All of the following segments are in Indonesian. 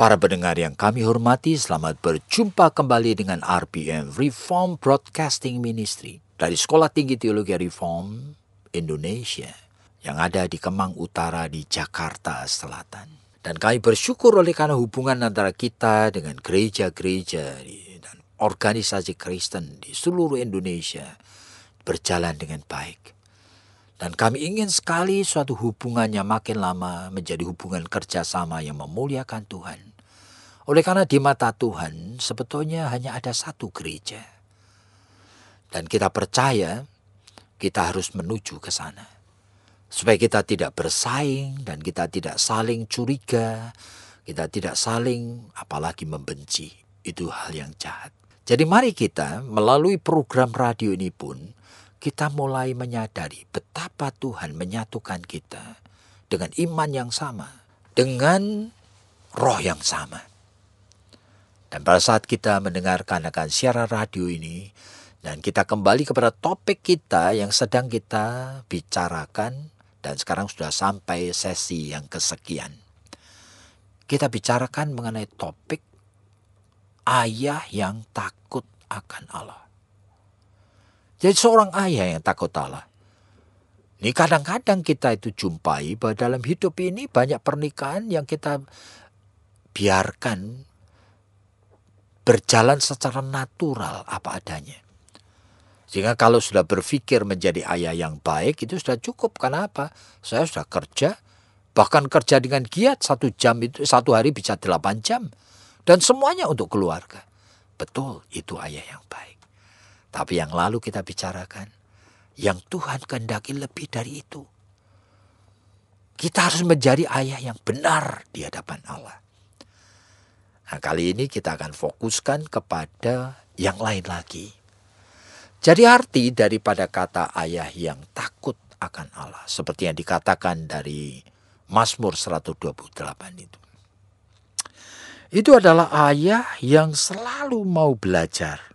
Para pendengar yang kami hormati, selamat berjumpa kembali dengan RBM Reform Broadcasting Ministry dari Sekolah Tinggi Teologi Reform Indonesia yang ada di Kemang Utara di Jakarta Selatan. Dan kami bersyukur oleh karena hubungan antara kita dengan gereja-gereja dan organisasi Kristen di seluruh Indonesia berjalan dengan baik. Dan kami ingin sekali suatu hubungannya makin lama menjadi hubungan kerjasama yang memuliakan Tuhan. Oleh karena di mata Tuhan sebetulnya hanya ada satu gereja. Dan kita percaya kita harus menuju ke sana. Supaya kita tidak bersaing dan kita tidak saling curiga. Kita tidak saling apalagi membenci. Itu hal yang jahat. Jadi mari kita melalui program radio ini pun kita mulai menyadari betapa Tuhan menyatukan kita dengan iman yang sama, dengan roh yang sama. Dan pada saat kita mendengarkan akan siaran radio ini, dan kita kembali kepada topik kita yang sedang kita bicarakan, dan sekarang sudah sampai sesi yang kesekian. Kita bicarakan mengenai topik ayah yang takut akan Allah. Jadi seorang ayah yang takut Allah. Ini kadang-kadang kita itu jumpai bahwa dalam hidup ini banyak pernikahan yang kita biarkan berjalan secara natural apa adanya. Sehingga kalau sudah berpikir menjadi ayah yang baik itu sudah cukup. Kenapa? Saya sudah kerja, bahkan kerja dengan giat 1 jam itu 1 hari bisa 8 jam. Dan semuanya untuk keluarga. Betul, itu ayah yang baik. Tapi yang lalu kita bicarakan, yang Tuhan kehendaki lebih dari itu. Kita harus menjadi ayah yang benar di hadapan Allah. Nah, kali ini kita akan fokuskan kepada yang lain lagi. Jadi arti daripada kata ayah yang takut akan Allah, seperti yang dikatakan dari Mazmur 128 itu. Itu adalah ayah yang selalu mau belajar,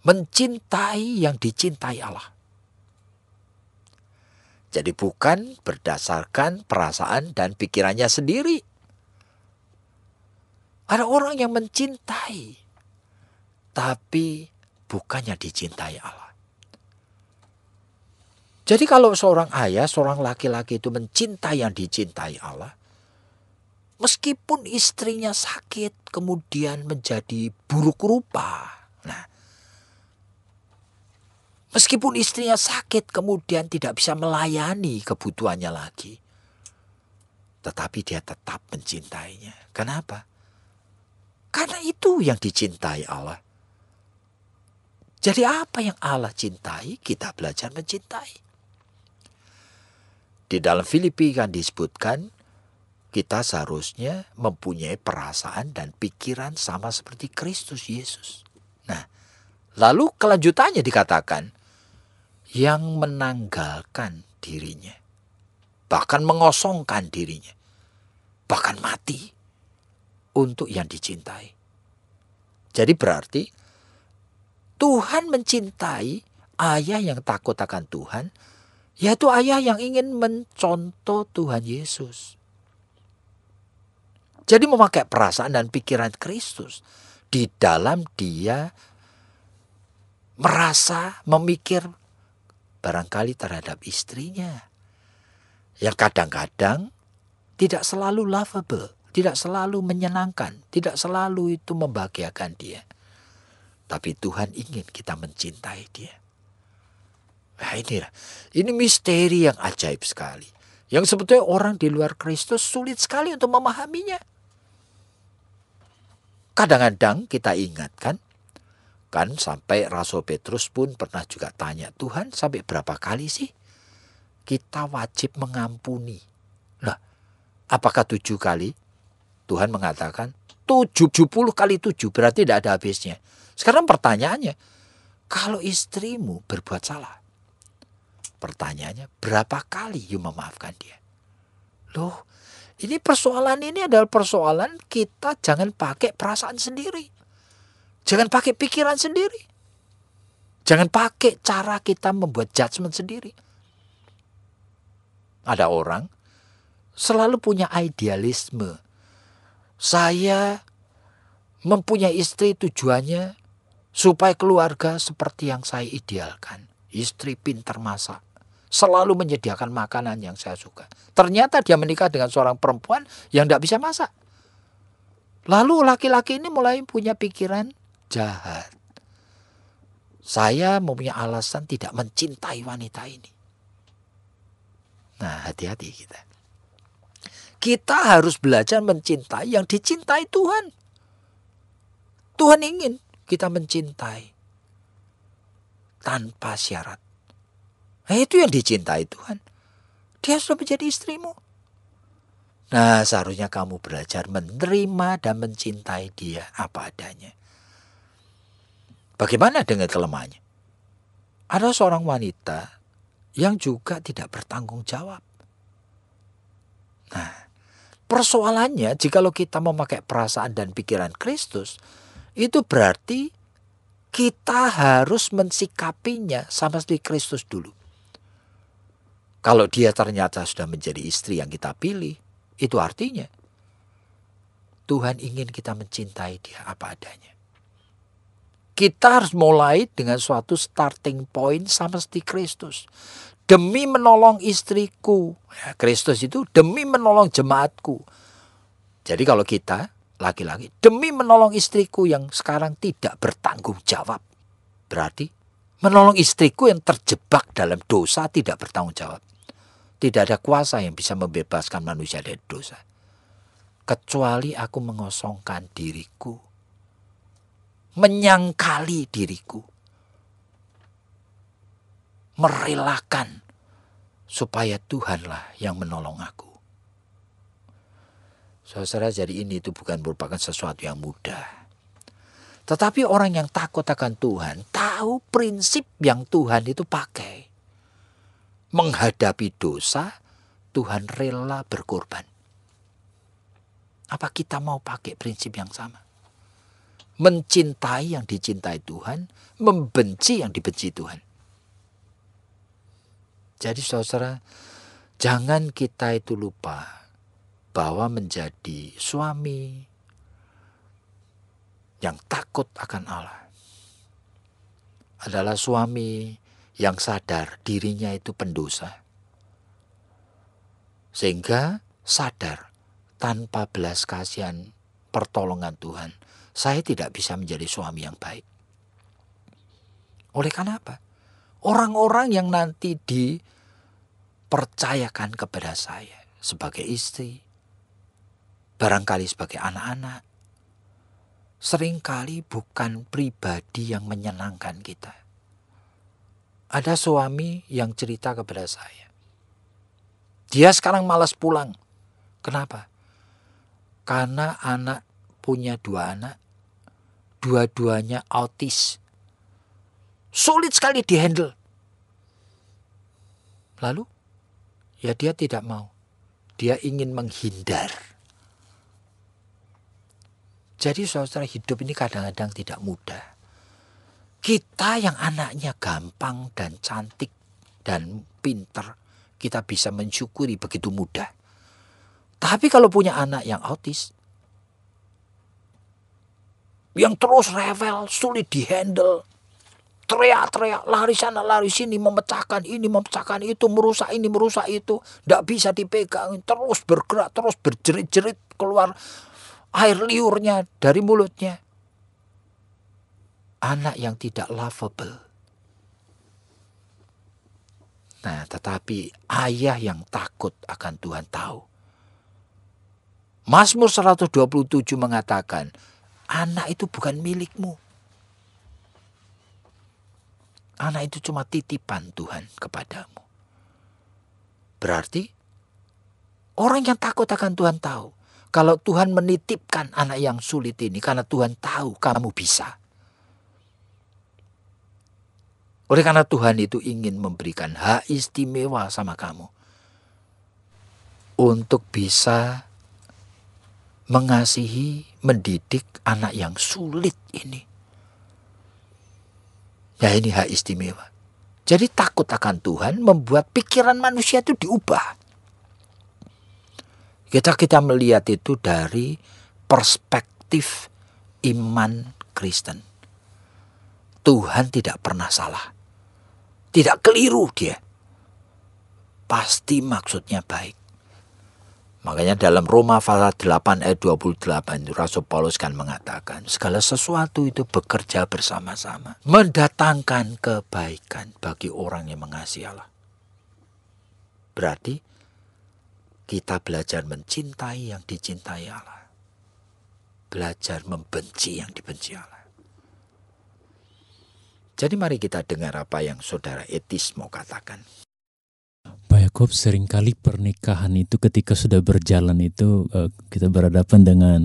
mencintai yang dicintai Allah. Jadi bukan berdasarkan perasaan dan pikirannya sendiri. Ada orang yang mencintai, tapi bukannya dicintai Allah. Jadi kalau seorang ayah, seorang laki-laki itu mencintai yang dicintai Allah, meskipun istrinya sakit, kemudian menjadi buruk rupa. Nah, meskipun istrinya sakit, kemudian tidak bisa melayani kebutuhannya lagi, tetapi dia tetap mencintainya. Kenapa? Karena itu yang dicintai Allah. Jadi apa yang Allah cintai, kita belajar mencintai. Di dalam Filipi kan disebutkan, kita seharusnya mempunyai perasaan dan pikiran sama seperti Kristus Yesus. Nah, lalu kelanjutannya dikatakan, yang menanggalkan dirinya, bahkan mengosongkan dirinya, bahkan mati untuk yang dicintai. Jadi berarti Tuhan mencintai ayah yang takut akan Tuhan, yaitu ayah yang ingin mencontoh Tuhan Yesus. Jadi memakai perasaan dan pikiran Kristus di dalam dia merasa, memikir barangkali terhadap istrinya, yang kadang-kadang tidak selalu lovable, tidak selalu menyenangkan, tidak selalu itu membahagiakan dia. Tapi Tuhan ingin kita mencintai dia. Nah ini misteri yang ajaib sekali. Yang sebetulnya orang di luar Kristus sulit sekali untuk memahaminya. Kadang-kadang kita ingatkan, kan sampai Rasul Petrus pun pernah juga tanya, Tuhan sampai berapa kali sih kita wajib mengampuni? Nah, apakah 7 kali? Tuhan mengatakan 70 kali 7 berarti tidak ada habisnya. Sekarang pertanyaannya, kalau istrimu berbuat salah, pertanyaannya berapa kali you memaafkan dia? Loh, ini persoalan ini adalah persoalan kita jangan pakai perasaan sendiri. Jangan pakai pikiran sendiri. Jangan pakai cara kita membuat judgement sendiri. Ada orang selalu punya idealisme. Saya mempunyai istri tujuannya supaya keluarga seperti yang saya idealkan. Istri pintar masak. Selalu menyediakan makanan yang saya suka. Ternyata dia menikah dengan seorang perempuan yang tidak bisa masak. Lalu laki-laki ini mulai punya pikiran jahat. Saya mempunyai alasan tidak mencintai wanita ini. Nah, hati-hati kita. Kita harus belajar mencintai yang dicintai Tuhan. Tuhan ingin kita mencintai tanpa syarat. Nah, itu yang dicintai Tuhan. Dia sudah menjadi istrimu. Nah, seharusnya kamu belajar menerima dan mencintai dia apa adanya. Bagaimana dengan kelemahannya? Ada seorang wanita yang juga tidak bertanggung jawab. Nah, persoalannya jikalau kita memakai perasaan dan pikiran Kristus, itu berarti kita harus mensikapinya sama seperti Kristus dulu. Kalau dia ternyata sudah menjadi istri yang kita pilih, itu artinya Tuhan ingin kita mencintai dia apa adanya. Kita harus mulai dengan suatu starting point sama seperti Kristus. Demi menolong istriku. Ya, Kristus itu demi menolong jemaatku. Jadi kalau kita, laki-laki, demi menolong istriku yang sekarang tidak bertanggung jawab. Berarti menolong istriku yang terjebak dalam dosa tidak bertanggung jawab. Tidak ada kuasa yang bisa membebaskan manusia dari dosa. Kecuali aku mengosongkan diriku. Menyangkali diriku. Merelakan supaya Tuhanlah yang menolong aku. Saudara, jadi ini itu bukan merupakan sesuatu yang mudah. Tetapi orang yang takut akan Tuhan tahu prinsip yang Tuhan itu pakai. Menghadapi dosa, Tuhan rela berkorban. Apa kita mau pakai prinsip yang sama? Mencintai yang dicintai Tuhan, membenci yang dibenci Tuhan. Jadi saudara, jangan kita itu lupa bahwa menjadi suami yang takut akan Allah adalah suami yang sadar dirinya itu pendosa. Sehingga sadar tanpa belas kasihan pertolongan Tuhan, saya tidak bisa menjadi suami yang baik. Oleh karena apa? Orang-orang yang nanti dipercayakan kepada saya sebagai istri, barangkali sebagai anak-anak, seringkali bukan pribadi yang menyenangkan kita. Ada suami yang cerita kepada saya. Dia sekarang malas pulang. Kenapa? Karena punya 2 anak. Dua-duanya autis. Sulit sekali dihandle. Lalu, ya dia tidak mau. Dia ingin menghindar. Jadi saudara, hidup ini kadang-kadang tidak mudah. Kita yang anaknya gampang dan cantik dan pinter, kita bisa mensyukuri begitu mudah. Tapi kalau punya anak yang autis, yang terus rewel, sulit dihandle, teriak-teriak, lari sana, lari sini, memecahkan ini, memecahkan itu, merusak ini, merusak itu, tidak bisa dipegang, terus bergerak, terus berjerit-jerit, keluar air liurnya dari mulutnya. Anak yang tidak lovable. Nah, tetapi ayah yang takut akan Tuhan tahu. Mazmur 127 mengatakan, anak itu bukan milikmu. Anak itu cuma titipan Tuhan kepadamu. Berarti orang yang takut akan Tuhan tahu, Kalau Tuhan menitipkan anak yang sulit ini karena Tuhan tahu kamu bisa. Oleh karena Tuhan itu ingin memberikan hak istimewa sama kamu. Untuk bisa mengasihi, mendidik anak yang sulit ini. Ya ini hak istimewa. Jadi takut akan Tuhan membuat pikiran manusia itu diubah. Kita melihat itu dari perspektif iman Kristen. Tuhan tidak pernah salah. Tidak keliru dia. Pasti maksudnya baik. Makanya dalam Roma pasal 8 ayat 28 itu Rasul Paulus kan mengatakan segala sesuatu itu bekerja bersama-sama mendatangkan kebaikan bagi orang yang mengasihi Allah. Berarti kita belajar mencintai yang dicintai Allah. Belajar membenci yang dibenci Allah. Jadi mari kita dengar apa yang saudara Etis mau katakan. Pak Yakob, seringkali pernikahan itu ketika sudah berjalan itu kita berhadapan dengan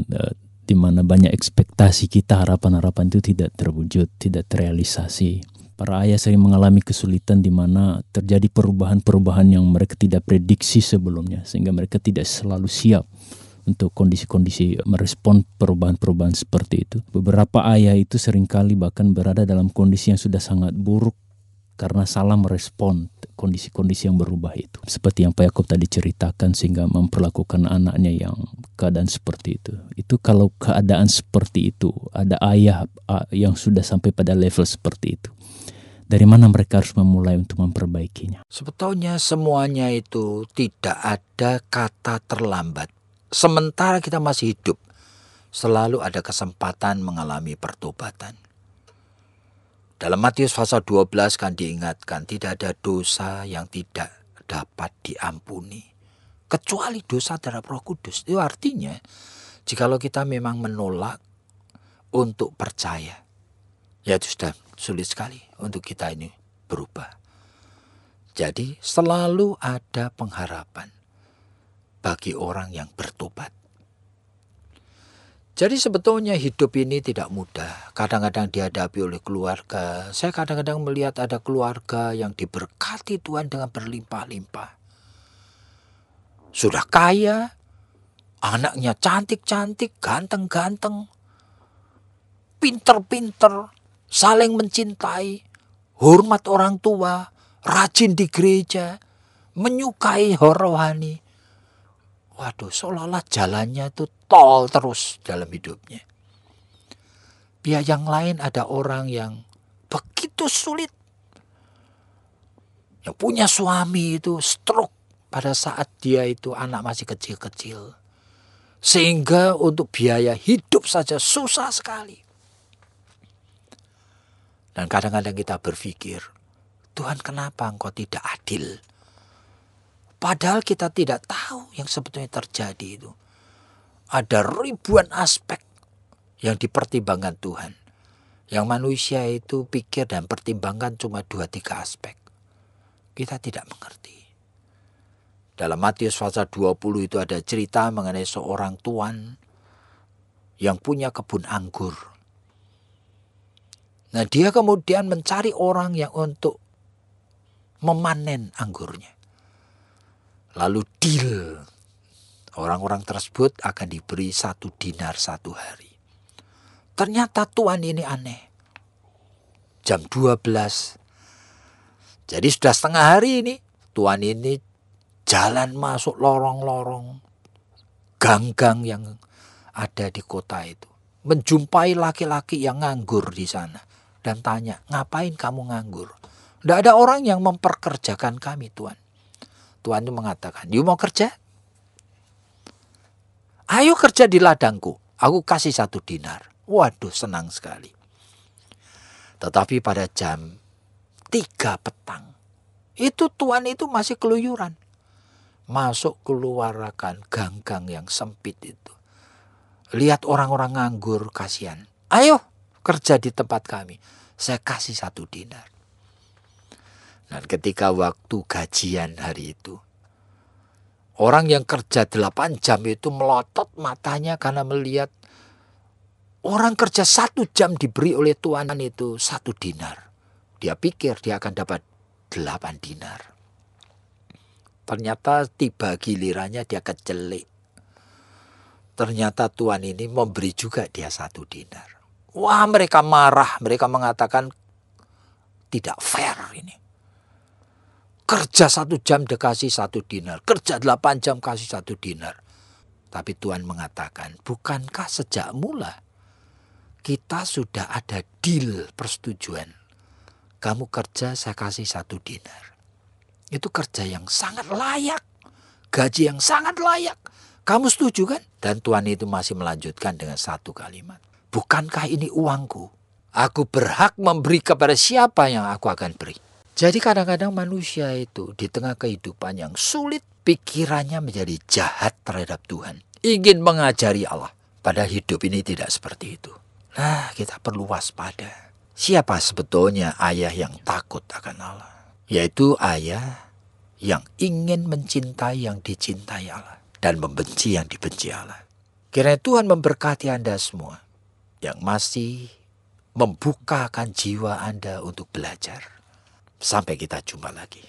di mana banyak ekspektasi kita, harapan-harapan itu tidak terwujud, tidak terrealisasi. Para ayah sering mengalami kesulitan di mana terjadi perubahan-perubahan yang mereka tidak prediksi sebelumnya, sehingga mereka tidak selalu siap untuk kondisi-kondisi merespon perubahan-perubahan seperti itu. Beberapa ayah itu seringkali bahkan berada dalam kondisi yang sudah sangat buruk karena salah merespon kondisi-kondisi yang berubah itu. Seperti yang Pak Yakob tadi ceritakan, sehingga memperlakukan anaknya yang keadaan seperti itu. Itu kalau keadaan seperti itu, ada ayah yang sudah sampai pada level seperti itu. Dari mana mereka harus memulai untuk memperbaikinya? Sebetulnya semuanya itu tidak ada kata terlambat. Sementara kita masih hidup, selalu ada kesempatan mengalami pertobatan. Dalam Matius pasal 12 kan diingatkan tidak ada dosa yang tidak dapat diampuni. Kecuali dosa terhadap Roh Kudus. Itu artinya jikalau kita memang menolak untuk percaya, ya itu sudah sulit sekali untuk kita ini berubah. Jadi selalu ada pengharapan bagi orang yang bertobat. Jadi sebetulnya hidup ini tidak mudah. Kadang-kadang dihadapi oleh keluarga. Saya kadang-kadang melihat ada keluarga yang diberkati Tuhan dengan berlimpah-limpah. Sudah kaya, anaknya cantik-cantik, ganteng-ganteng, pinter-pinter, saling mencintai, hormat orang tua, rajin di gereja, menyukai rohani. Waduh, seolah-olah jalannya itu tol terus dalam hidupnya. Pihak yang lain ada orang yang begitu sulit. Yang punya suami itu stroke pada saat dia itu anak masih kecil-kecil. Sehingga untuk biaya hidup saja susah sekali. Dan kadang-kadang kita berpikir, Tuhan kenapa engkau tidak adil? Padahal kita tidak tahu yang sebetulnya terjadi itu. Ada ribuan aspek yang dipertimbangkan Tuhan. Yang manusia itu pikir dan pertimbangkan cuma 2-3 aspek. Kita tidak mengerti. Dalam Matius pasal 20 itu ada cerita mengenai seorang tuan yang punya kebun anggur. Nah, dia kemudian mencari orang yang untuk memanen anggurnya. Lalu deal, orang-orang tersebut akan diberi 1 dinar 1 hari. Ternyata tuan ini aneh. Jam 12. Jadi sudah setengah hari ini. Tuan ini jalan masuk lorong-lorong, gang-gang yang ada di kota itu. Menjumpai laki-laki yang nganggur di sana. Dan tanya, ngapain kamu nganggur? Tidak ada orang yang memperkerjakan kami, Tuan. Tuhan itu mengatakan, you mau kerja? Ayo kerja di ladangku, aku kasih 1 dinar. Waduh, senang sekali. Tetapi pada jam 3 petang, itu tuan itu masih keluyuran. Masuk keluarkan gang-gang yang sempit itu. Lihat orang-orang nganggur, kasihan. Ayo kerja di tempat kami, saya kasih 1 dinar. Dan ketika waktu gajian hari itu, Orang yang kerja 8 jam itu melotot matanya karena melihat orang kerja 1 jam diberi oleh Tuhan itu 1 dinar. Dia pikir dia akan dapat 8 dinar. Ternyata tiba gilirannya dia kecelik. Ternyata Tuhan ini memberi juga dia 1 dinar. Wah, mereka marah. Mereka mengatakan tidak fair ini. Kerja 1 jam dikasih 1 dinar. Kerja 8 jam kasih 1 dinar. Tapi Tuhan mengatakan, bukankah sejak mula kita sudah ada deal persetujuan. Kamu kerja saya kasih 1 dinar. Itu kerja yang sangat layak. Gaji yang sangat layak. Kamu setuju kan? Dan Tuhan itu masih melanjutkan dengan 1 kalimat. Bukankah ini uangku? Aku berhak memberi kepada siapa yang aku akan beri. Jadi kadang-kadang manusia itu di tengah kehidupan yang sulit, pikirannya menjadi jahat terhadap Tuhan. Ingin mengajari Allah. Padahal hidup ini tidak seperti itu. Nah, kita perlu waspada. Siapa sebetulnya ayah yang takut akan Allah? Yaitu ayah yang ingin mencintai yang dicintai Allah. Dan membenci yang dibenci Allah. Kiranya Tuhan memberkati Anda semua yang masih membukakan jiwa Anda untuk belajar. Sampai kita jumpa lagi.